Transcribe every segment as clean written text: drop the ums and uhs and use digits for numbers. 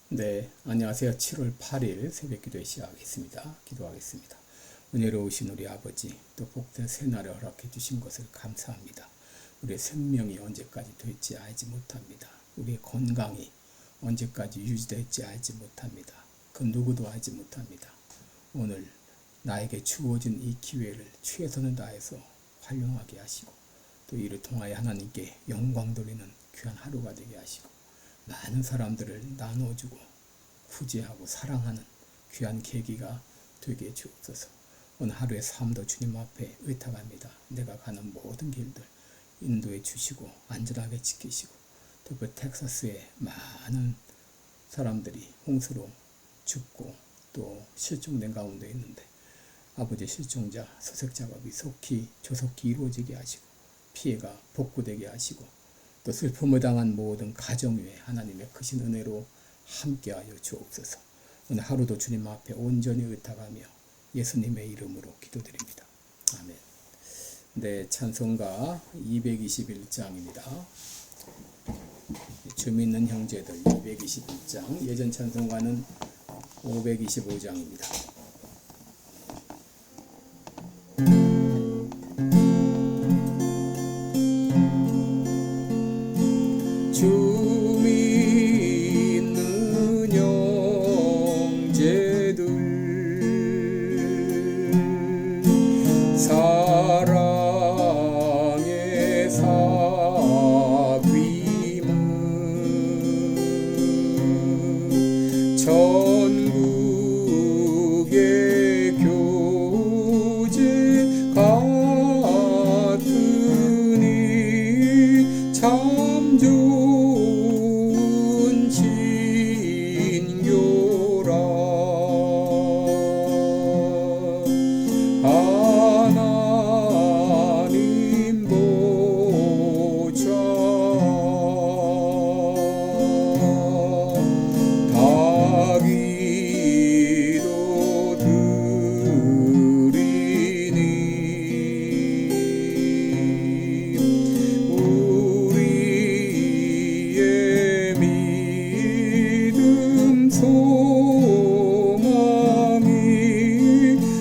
네, 안녕하세요. 7월 8일 새벽기도에 시작하겠습니다. 기도하겠습니다. 은혜로우신 우리 아버지, 또 복된 새날을 허락해 주신 것을 감사합니다. 우리의 생명이 언제까지 될지 알지 못합니다. 우리의 건강이 언제까지 유지될지 알지 못합니다. 그 누구도 알지 못합니다. 오늘 나에게 주어진 이 기회를 최선을 다해서 활용하게 하시고, 또 이를 통하여 하나님께 영광 돌리는 귀한 하루가 되게 하시고, 많은 사람들을 나눠주고 구제하고 사랑하는 귀한 계기가 되게 주옵소서. 오늘 하루의 삶도 주님 앞에 의탁합니다. 내가 가는 모든 길들 인도해 주시고 안전하게 지키시고, 또 그 텍사스에 많은 사람들이 홍수로 죽고 또 실종된 가운데 있는데, 아버지 실종자 수색 작업이 조속히 이루어지게 하시고, 피해가 복구되게 하시고, 또 슬픔을 당한 모든 가정 위에 하나님의 크신 은혜로 함께하여 주옵소서. 오늘 하루도 주님 앞에 온전히 의탁하며 예수님의 이름으로 기도드립니다. 아멘. 네, 찬송가 221장입니다. 주 믿는 형제들 221장, 예전 찬송가는 525장입니다. 주 믿는 형제들 사랑의 삭임은 전국의 교제 같으니 참 좋은 친교라. 하나님 보좌 다 기도 드리니 우리의 믿음 소망이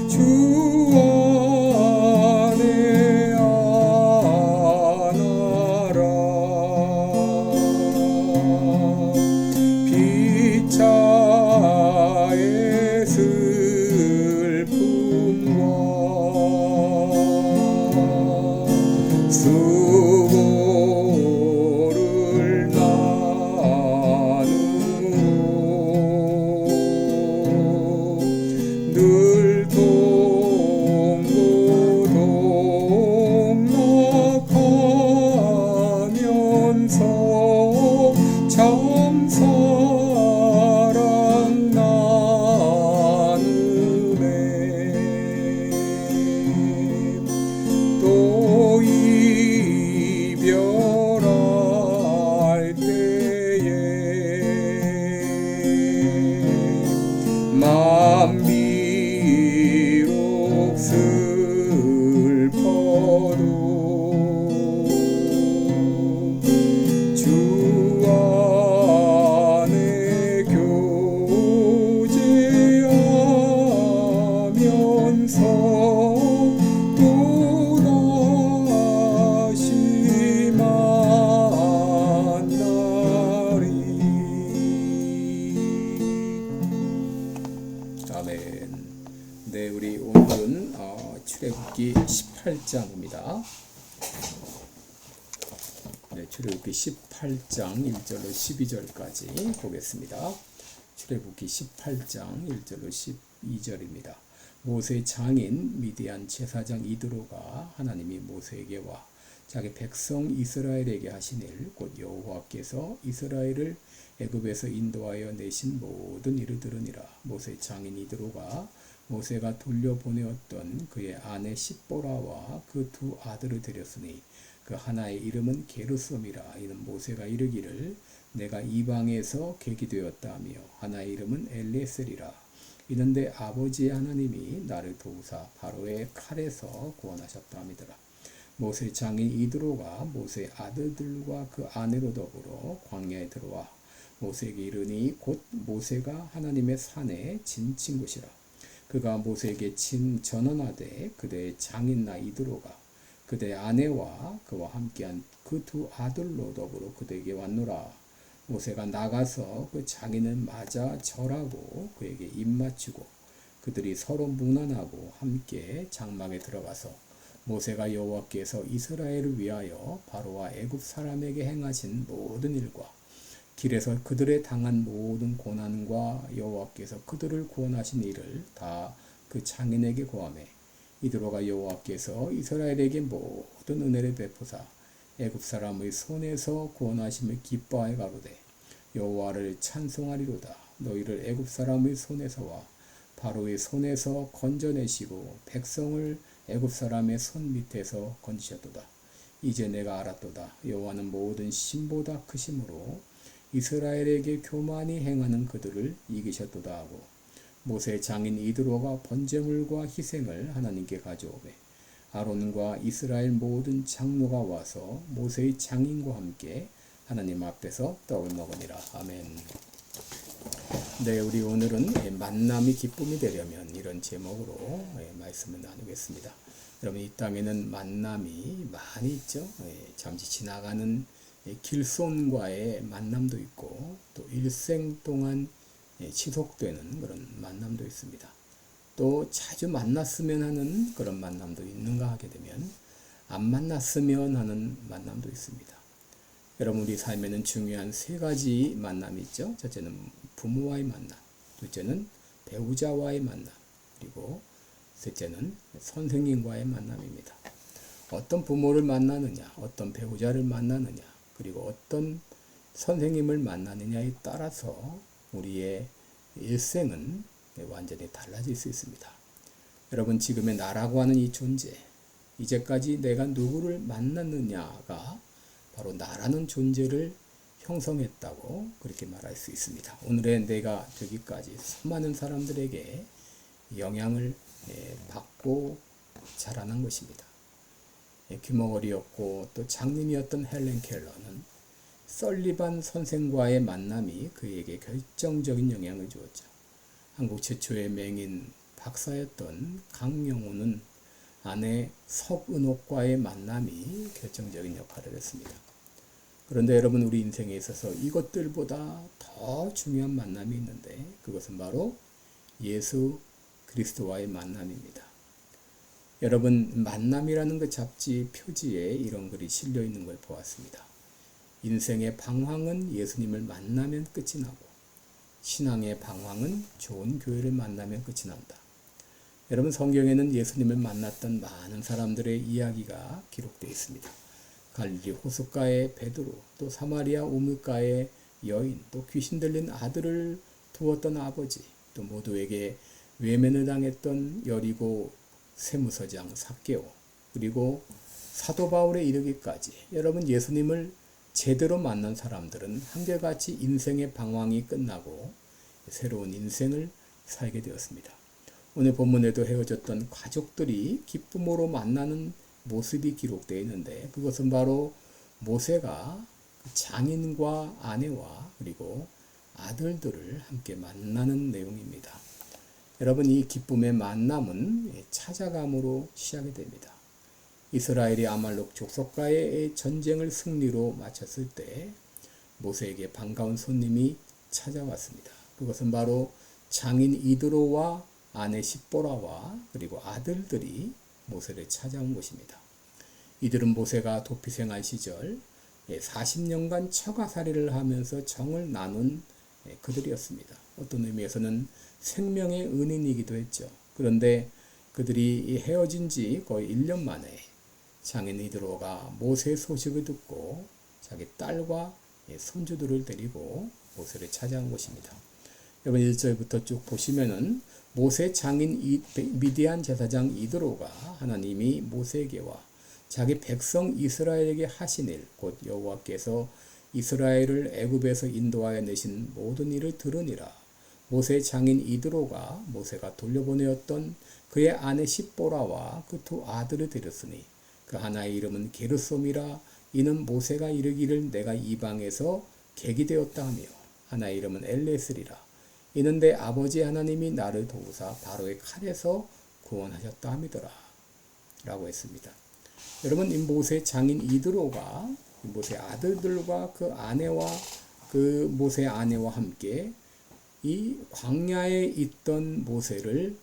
주 안에 안하라. 피차의 슬픔과 수고를 나누고 늘 동고동락하면서 참 사랑 나누네. 또 이별할 때에 맘 비록 슬퍼도 주 안에 교제하면서 또다시 만나리. 아멘. 네, 우리 오늘은 출애굽기 18장입니다. 네, 출애굽기 18장 1절로 12절까지 보겠습니다. 출애굽기 18장 1절로 12절입니다. 모세의 장인 미디안 제사장 이드로가 하나님이 모세에게 와 자기 백성 이스라엘에게 하신 일, 곧 여호와께서 이스라엘을 애굽에서 인도하여 내신 모든 일을 들으니라. 모세의 장인 이드로가 모세가 돌려보내었던 그의 아내 십보라와 그 두 아들을 데렸으니 그 하나의 이름은 게르솜이라. 이는 모세가 이르기를 내가 이방에서 계기되었다며, 하나의 이름은 엘리에셀이라. 이는 내 아버지의 하나님이 나를 도우사 바로의 칼에서 구원하셨다 하미더라. 모세의 장인 이드로가 모세의 아들들과 그 아내로 더불어 광야에 들어와 모세에게 이르니 곧 모세가 하나님의 산에 진친 곳이라. 그가 모세에게 전언하되 그대의 장인 나 이드로가 그대의 아내와 그와 함께한 그 두 아들로 더불어 그대에게 왔노라. 모세가 나가서 그 장인을 맞아 절하고 그에게 입맞추고 그들이 서로 문안하고 함께 장막에 들어가서 모세가 여호와께서 이스라엘을 위하여 바로와 애굽 사람에게 행하신 모든 일과 길에서 그들의 당한 모든 고난과 여호와께서 그들을 구원하신 일을 다 그 장인에게 고하매 이드로가 여호와께서 이스라엘에게 모든 은혜를 베푸사 애굽 사람의 손에서 구원하심을 기뻐하여 가로되 여호와를 찬송하리로다. 너희를 애굽 사람의 손에서와 바로의 손에서 건져내시고 백성을 애굽 사람의 손 밑에서 건지셨도다. 이제 내가 알았도다. 여호와는 모든 신보다 크심으로 이스라엘에게 교만히 행하는 그들을 이기셨도다 하고 모세의 장인 이드로가 번제물과 희생을 하나님께 가져오매 아론과 이스라엘 모든 장로가 와서 모세의 장인과 함께 하나님 앞에서 떡을 먹으니라. 아멘. 네, 우리 오늘은 만남이 기쁨이 되려면 이런 제목으로 말씀을 나누겠습니다. 여러분, 이 땅에는 만남이 많이 있죠. 잠시 지나가는 길손과의 만남도 있고 또 일생 동안 지속되는 그런 만남도 있습니다. 또 자주 만났으면 하는 그런 만남도 있는가 하게 되면 안 만났으면 하는 만남도 있습니다. 여러분, 우리 삶에는 중요한 세 가지 만남이 있죠. 첫째는 부모와의 만남, 둘째는 배우자와의 만남, 그리고 셋째는 선생님과의 만남입니다. 어떤 부모를 만나느냐, 어떤 배우자를 만나느냐, 그리고 어떤 선생님을 만나느냐에 따라서 우리의 일생은 완전히 달라질 수 있습니다. 여러분, 지금의 나라고 하는 이 존재, 이제까지 내가 누구를 만났느냐가 바로 나라는 존재를 형성했다고 그렇게 말할 수 있습니다. 오늘의 내가 되기까지 수많은 사람들에게 영향을 받고 자라난 것입니다. 귀머거리였고 또 장님이었던 헬렌 켈러는 설리반 선생과의 만남이 그에게 결정적인 영향을 주었죠. 한국 최초의 맹인 박사였던 강영호는 아내 석은옥과의 만남이 결정적인 역할을 했습니다. 그런데 여러분, 우리 인생에 있어서 이것들보다 더 중요한 만남이 있는데 그것은 바로 예수 그리스도와의 만남입니다. 여러분, 만남이라는 그 잡지 표지에 이런 글이 실려 있는 걸 보았습니다. 인생의 방황은 예수님을 만나면 끝이 나고 신앙의 방황은 좋은 교회를 만나면 끝이 난다. 여러분, 성경에는 예수님을 만났던 많은 사람들의 이야기가 기록되어 있습니다. 갈릴리 호숫가의 베드로, 또 사마리아 우물가의 여인, 또 귀신 들린 아들을 두었던 아버지, 또 모두에게 외면을 당했던 여리고 세무서장 삭개오, 그리고 사도 바울에 이르기까지 여러분, 예수님을 제대로 만난 사람들은 한결같이 인생의 방황이 끝나고 새로운 인생을 살게 되었습니다. 오늘 본문에도 헤어졌던 가족들이 기쁨으로 만나는 모습이 기록되어 있는데 그것은 바로 모세가 장인과 아내와 그리고 아들들을 함께 만나는 내용입니다. 여러분, 이 기쁨의 만남은 찾아감으로 시작이 됩니다. 이스라엘이 아말렉 족속과의 전쟁을 승리로 마쳤을 때 모세에게 반가운 손님이 찾아왔습니다. 그것은 바로 장인 이드로와 아내 십보라와 그리고 아들들이 모세를 찾아온 것입니다. 이들은 모세가 도피 생활 시절 40년간 처가살이를 하면서 정을 나눈 그들이었습니다. 어떤 의미에서는 생명의 은인이기도 했죠. 그런데 그들이 헤어진 지 거의 1년 만에 장인 이드로가 모세의 소식을 듣고 자기 딸과 손주들을 데리고 모세를 찾아온 것입니다. 여러분, 1절부터 쭉 보시면은 모세 장인 미디안 제사장 이드로가 하나님이 모세에게와 자기 백성 이스라엘에게 하신 일, 곧 여호와께서 이스라엘을 애굽에서 인도하여 내신 모든 일을 들으니라. 모세 장인 이드로가 모세가 돌려보내었던 그의 아내 십보라와 그 두 아들을 데렸으니 그 하나의 이름은 게르솜이라. 이는 모세가 이르기를 내가 이방에서 객이 되었다 하며, 하나의 이름은 엘레스리라. 이는 내 아버지 하나님이 나를 도우사 바로의 칼에서 구원하셨다 함이더라 라고 했습니다. 여러분, 이 모세 장인 이드로가 모세 아들들과 그 모세 아내와 함께 이 광야에 있던 모세를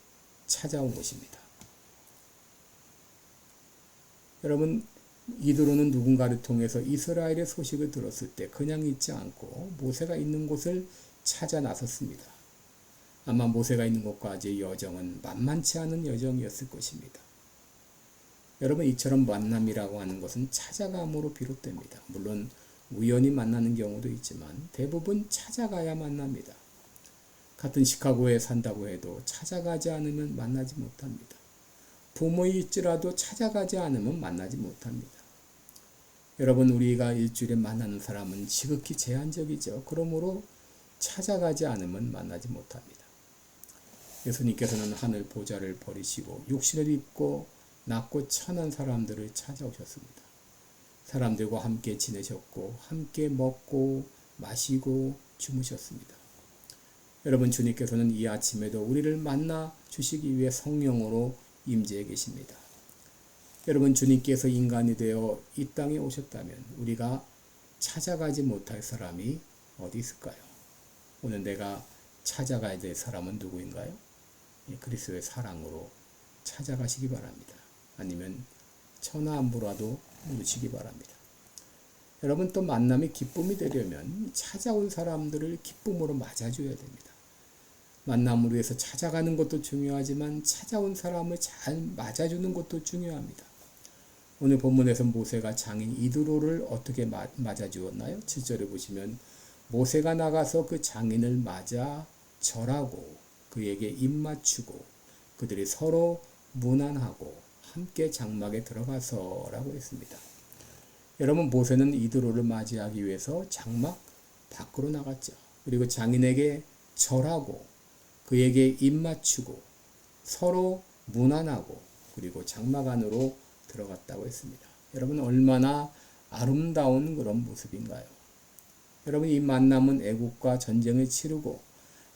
찾아온 것입니다. 여러분, 이드로는 누군가를 통해서 이스라엘의 소식을 들었을 때 그냥 있지 않고 모세가 있는 곳을 찾아 나섰습니다. 아마 모세가 있는 곳까지의 여정은 만만치 않은 여정이었을 것입니다. 여러분, 이처럼 만남이라고 하는 것은 찾아감으로 비롯됩니다. 물론 우연히 만나는 경우도 있지만 대부분 찾아가야 만납니다. 같은 시카고에 산다고 해도 찾아가지 않으면 만나지 못합니다. 부모일지라도 찾아가지 않으면 만나지 못합니다. 여러분, 우리가 일주일에 만나는 사람은 지극히 제한적이죠. 그러므로 찾아가지 않으면 만나지 못합니다. 예수님께서는 하늘 보좌를 버리시고 육신을 입고 낮고 천한 사람들을 찾아오셨습니다. 사람들과 함께 지내셨고 함께 먹고 마시고 주무셨습니다. 여러분, 주님께서는 이 아침에도 우리를 만나 주시기 위해 성령으로 임재해 계십니다. 여러분, 주님께서 인간이 되어 이 땅에 오셨다면 우리가 찾아가지 못할 사람이 어디 있을까요? 오늘 내가 찾아가야 될 사람은 누구인가요? 그리스도의 사랑으로 찾아가시기 바랍니다. 아니면 천하안부라도 누르시기 바랍니다. 여러분, 또 만남이 기쁨이 되려면 찾아온 사람들을 기쁨으로 맞아줘야 됩니다. 만남을 위해서 찾아가는 것도 중요하지만 찾아온 사람을 잘 맞아주는 것도 중요합니다. 오늘 본문에서 모세가 장인 이드로를 어떻게 맞아주었나요? 7절에 보시면 모세가 나가서 그 장인을 맞아 절하고 그에게 입맞추고 그들이 서로 문안하고 함께 장막에 들어가서 라고 했습니다. 여러분, 모세는 이드로를 맞이하기 위해서 장막 밖으로 나갔죠. 그리고 장인에게 절하고 그에게 입맞추고 서로 문안하고 그리고 장막 안으로 들어갔다고 했습니다. 여러분, 얼마나 아름다운 그런 모습인가요? 여러분, 이 만남은 애국과 전쟁을 치르고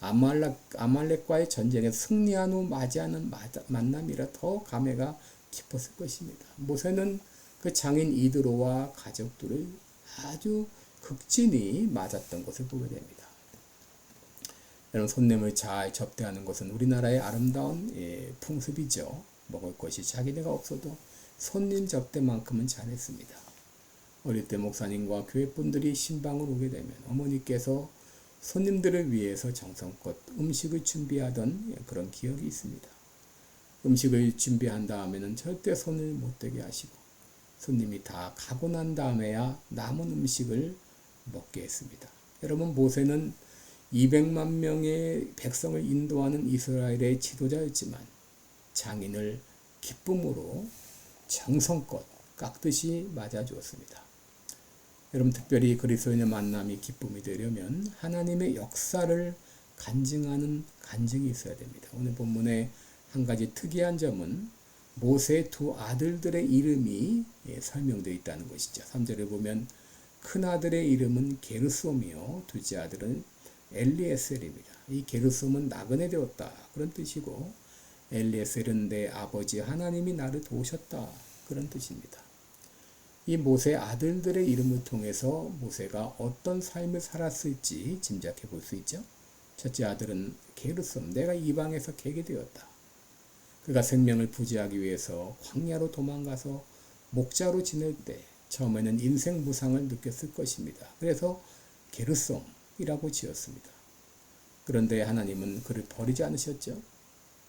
아말렉과의 전쟁에 승리한 후 맞이하는 만남이라 더 감회가 깊었을 것입니다. 모세는 그 장인 이드로와 가족들을 아주 극진히 맞았던 것을 보게 됩니다. 여러분, 손님을 잘 접대하는 것은 우리나라의 아름다운 풍습이죠. 먹을 것이 자기네가 없어도 손님 접대만큼은 잘했습니다. 어릴 때 목사님과 교회분들이 신방을 오게 되면 어머니께서 손님들을 위해서 정성껏 음식을 준비하던 그런 기억이 있습니다. 음식을 준비한 다음에는 절대 손을 못 대게 하시고 손님이 다 가고 난 다음에야 남은 음식을 먹게 했습니다. 여러분, 모세는 200만 명의 백성을 인도하는 이스라엘의 지도자였지만 장인을 기쁨으로 정성껏 깎듯이 맞아주었습니다. 여러분, 특별히 그리스도인의 만남이 기쁨이 되려면 하나님의 역사를 간증하는 간증이 있어야 됩니다. 오늘 본문에 한 가지 특이한 점은 모세의 두 아들들의 이름이 설명되어 있다는 것이죠. 3절에 보면 큰 아들의 이름은 게르솜이요 둘째 아들은 엘리에셀입니다. 이 게르솜은 나그네 되었다 그런 뜻이고 엘리에셀은 내 아버지 하나님이 나를 도우셨다 그런 뜻입니다. 이 모세 아들들의 이름을 통해서 모세가 어떤 삶을 살았을지 짐작해 볼 수 있죠. 첫째 아들은 게르솜, 내가 이방에서 객이 되었다. 그가 생명을 부지하기 위해서 광야로 도망가서 목자로 지낼 때 처음에는 인생 무상을 느꼈을 것입니다. 그래서 게르솜이라고 지었습니다. 그런데 하나님은 그를 버리지 않으셨죠.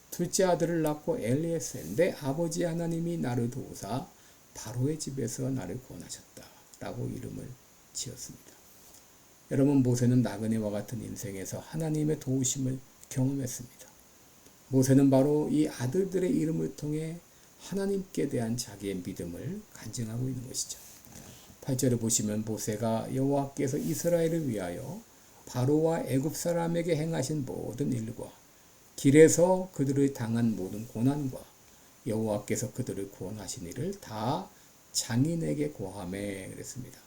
둘째 아들을 낳고 엘리에셀, 내 아버지 하나님이 나를 도우사 바로의 집에서 나를 구원하셨다 라고 이름을 지었습니다. 여러분, 모세는 나그네와 같은 인생에서 하나님의 도우심을 경험했습니다. 모세는 바로 이 아들들의 이름을 통해 하나님께 대한 자기의 믿음을 간증하고 있는 것이죠. 8절에 보시면 모세가 여호와께서 이스라엘을 위하여 바로와 애굽 사람에게 행하신 모든 일과 길에서 그들을 당한 모든 고난과 여호와께서 그들을 구원하신 일을 다 장인에게 고하매 그랬습니다.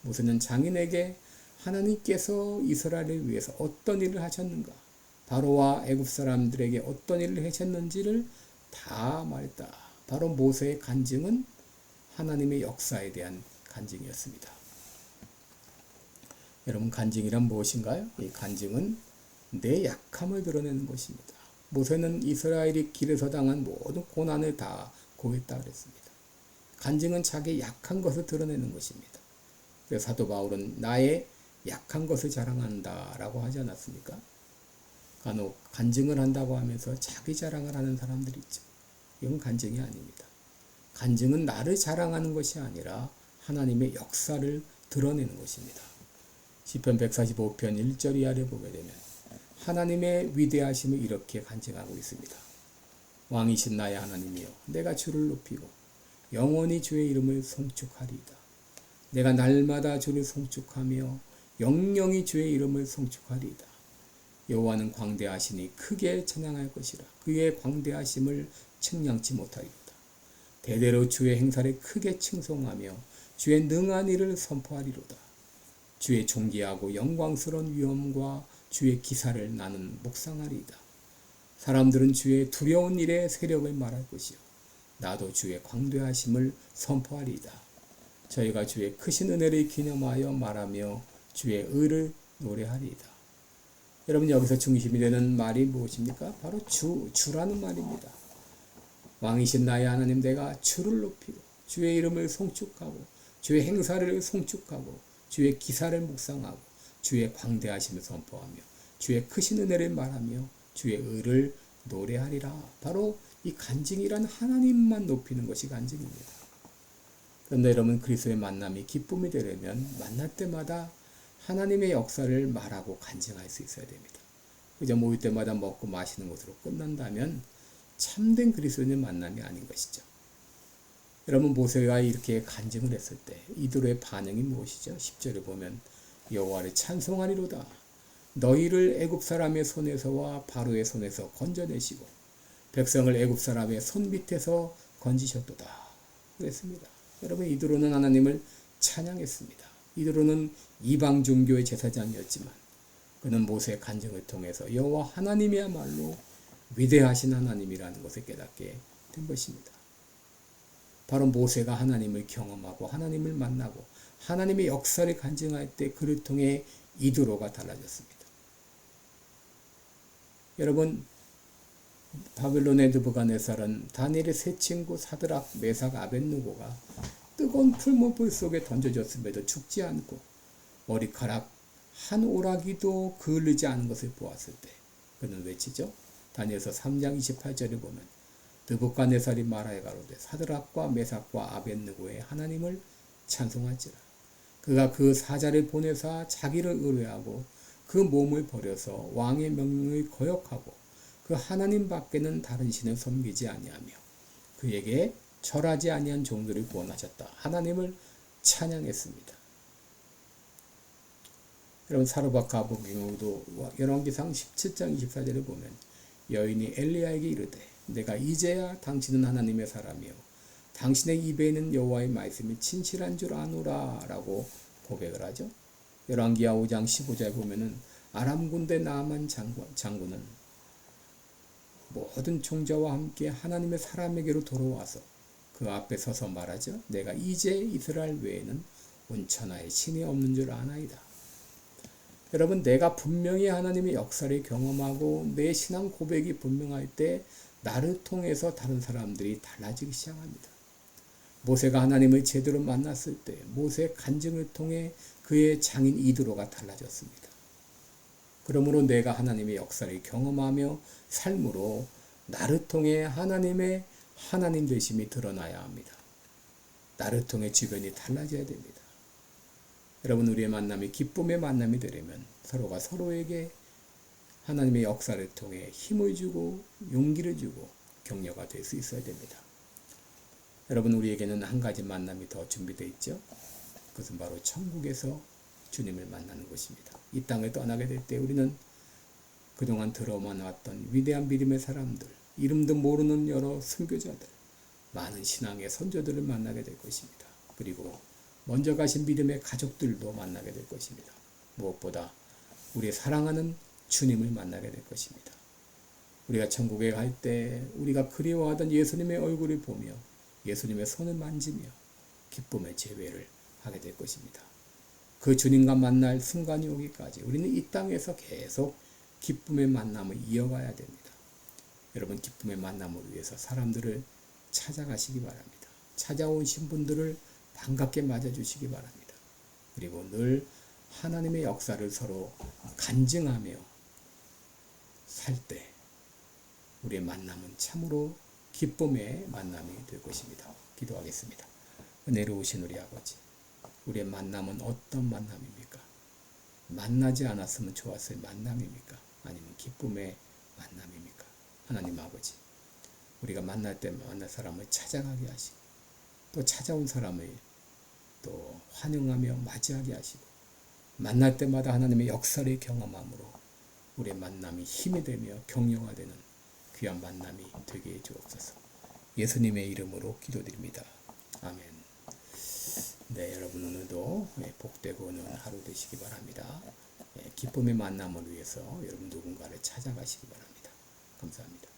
모세는 장인에게 하나님께서 이스라엘을 위해서 어떤 일을 하셨는가, 바로와 애굽 사람들에게 어떤 일을 하셨는지를 다 말했다. 바로 모세의 간증은 하나님의 역사에 대한 간증이었습니다. 여러분, 간증이란 무엇인가요? 이 간증은 내 약함을 드러내는 것입니다. 모세는 이스라엘이 길에서 당한 모든 고난을 다 고했다 그랬습니다. 간증은 자기 약한 것을 드러내는 것입니다. 그래서 사도 바울은 나의 약한 것을 자랑한다 라고 하지 않았습니까? 간혹 간증을 한다고 하면서 자기 자랑을 하는 사람들이 있죠. 이건 간증이 아닙니다. 간증은 나를 자랑하는 것이 아니라 하나님의 역사를 드러내는 것입니다. 시편 145편 1절 이하를 보게 되면 하나님의 위대하심을 이렇게 간증하고 있습니다. 왕이신 나의 하나님이여, 내가 주를 높이고 영원히 주의 이름을 송축하리이다. 내가 날마다 주를 송축하며 영영이 주의 이름을 송축하리이다. 여호와는 광대하시니 크게 찬양할 것이라. 그의 광대하심을 측량치 못하리이다. 대대로 주의 행사를 크게 칭송하며 주의 능한 일을 선포하리로다. 주의 존귀하고 영광스러운 위엄과 주의 기사를 나는 묵상하리이다. 사람들은 주의 두려운 일의 세력을 말할 것이요 나도 주의 광대하심을 선포하리이다. 저희가 주의 크신 은혜를 기념하여 말하며 주의 의를 노래하리이다. 여러분, 여기서 중심이 되는 말이 무엇입니까? 바로 주라는 말입니다. 왕이신 나의 하나님, 내가 주를 높이고 주의 이름을 송축하고 주의 행사를 송축하고 주의 기사를 묵상하고 주의 광대하심을 선포하며 주의 크신 은혜를 말하며 주의 의를 노래하리라. 바로 이 간증이란 하나님만 높이는 것이 간증입니다. 그런데 여러분, 그리스도의 만남이 기쁨이 되려면 만날 때마다 하나님의 역사를 말하고 간증할 수 있어야 됩니다. 그저 모일 때마다 먹고 마시는 것으로 끝난다면 참된 그리스도인의 만남이 아닌 것이죠. 여러분, 모세가 이렇게 간증을 했을 때 이들의 반응이 무엇이죠? 10절에 보면 여호와를 찬송하리로다. 너희를 애굽 사람의 손에서와 바로의 손에서 건져내시고 백성을 애굽 사람의 손 밑에서 건지셨도다 그랬습니다. 여러분, 이드로는 하나님을 찬양했습니다. 이드로는 이방 종교의 제사장이었지만 그는 모세의 간증을 통해서 여호와 하나님이야말로 위대하신 하나님이라는 것을 깨닫게 된 것입니다. 바로 모세가 하나님을 경험하고 하나님을 만나고 하나님의 역사를 간증할 때 그를 통해 이드로가 달라졌습니다. 여러분, 바벨론의 느부갓네살은 다니엘의 세 친구 사드락, 메삭, 아벳느고가 뜨거운 풀무불 속에 던져졌음에도 죽지 않고 머리카락 한 오라기도 그을리지 않은 것을 보았을 때 그는 외치죠. 다니엘서 3장 28절에 보면 느부갓네살이 말하여 가로되 사드락과 메삭과 아벳느고의 하나님을 찬송할지라. 그가 그 사자를 보내사 자기를 의뢰하고 그 몸을 버려서 왕의 명령을 거역하고 그 하나님 밖에는 다른 신을 섬기지 아니하며 그에게 절하지 아니한 종들을 구원하셨다. 하나님을 찬양했습니다. 여러분, 사르밧 경우도 열왕기상 17장 24절에 보면 여인이 엘리야에게 이르되 내가 이제야 당신은 하나님의 사람이요 당신의 입에 있는 여호와의 말씀이 진실한 줄 아노라 라고 고백을 하죠. 열왕기하 5장 15절에 보면은 아람 군대 나아만 장군은 모든 총자와 함께 하나님의 사람에게로 돌아와서 그 앞에 서서 말하죠. 내가 이제 이스라엘 외에는 온 천하에 신이 없는 줄 아나이다. 여러분, 내가 분명히 하나님의 역사를 경험하고 내 신앙 고백이 분명할 때 나를 통해서 다른 사람들이 달라지기 시작합니다. 모세가 하나님을 제대로 만났을 때 모세의 간증을 통해 그의 장인 이드로가 달라졌습니다. 그러므로 내가 하나님의 역사를 경험하며 삶으로 나를 통해 하나님의 하나님 되심이 드러나야 합니다. 나를 통해 주변이 달라져야 됩니다. 여러분, 우리의 만남이 기쁨의 만남이 되려면 서로가 서로에게 하나님의 역사를 통해 힘을 주고 용기를 주고 격려가 될 수 있어야 됩니다. 여러분, 우리에게는 한 가지 만남이 더 준비되어 있죠. 그것은 바로 천국에서 주님을 만나는 것입니다. 이 땅을 떠나게 될 때 우리는 그동안 들어만 왔던 위대한 믿음의 사람들, 이름도 모르는 여러 선교자들, 많은 신앙의 선조들을 만나게 될 것입니다. 그리고 먼저 가신 믿음의 가족들도 만나게 될 것입니다. 무엇보다 우리의 사랑하는 주님을 만나게 될 것입니다. 우리가 천국에 갈 때 우리가 그리워하던 예수님의 얼굴을 보며 예수님의 손을 만지며 기쁨의 제외를 하게 될 것입니다. 그 주님과 만날 순간이 오기까지 우리는 이 땅에서 계속 기쁨의 만남을 이어가야 됩니다. 여러분, 기쁨의 만남을 위해서 사람들을 찾아가시기 바랍니다. 찾아오신 분들을 반갑게 맞아주시기 바랍니다. 그리고 늘 하나님의 역사를 서로 간증하며 살 때 우리의 만남은 참으로 기쁨의 만남이 될 것입니다. 기도하겠습니다. 은혜로우신 우리 아버지, 우리의 만남은 어떤 만남입니까? 만나지 않았으면 좋았을 만남입니까? 아니면 기쁨의 만남입니까? 하나님 아버지, 우리가 만날 때 만날 사람을 찾아가게 하시고 또 찾아온 사람을 또 환영하며 맞이하게 하시고 만날 때마다 하나님의 역사를 경험함으로 우리의 만남이 힘이 되며 격려가 되는 귀한 만남이 되게 해 주옵소서. 예수님의 이름으로 기도드립니다. 아멘. 네, 여러분 오늘도 복되고 오는 하루 되시기 바랍니다. 기쁨의 만남을 위해서 여러분 누군가를 찾아가시기 바랍니다. 감사합니다.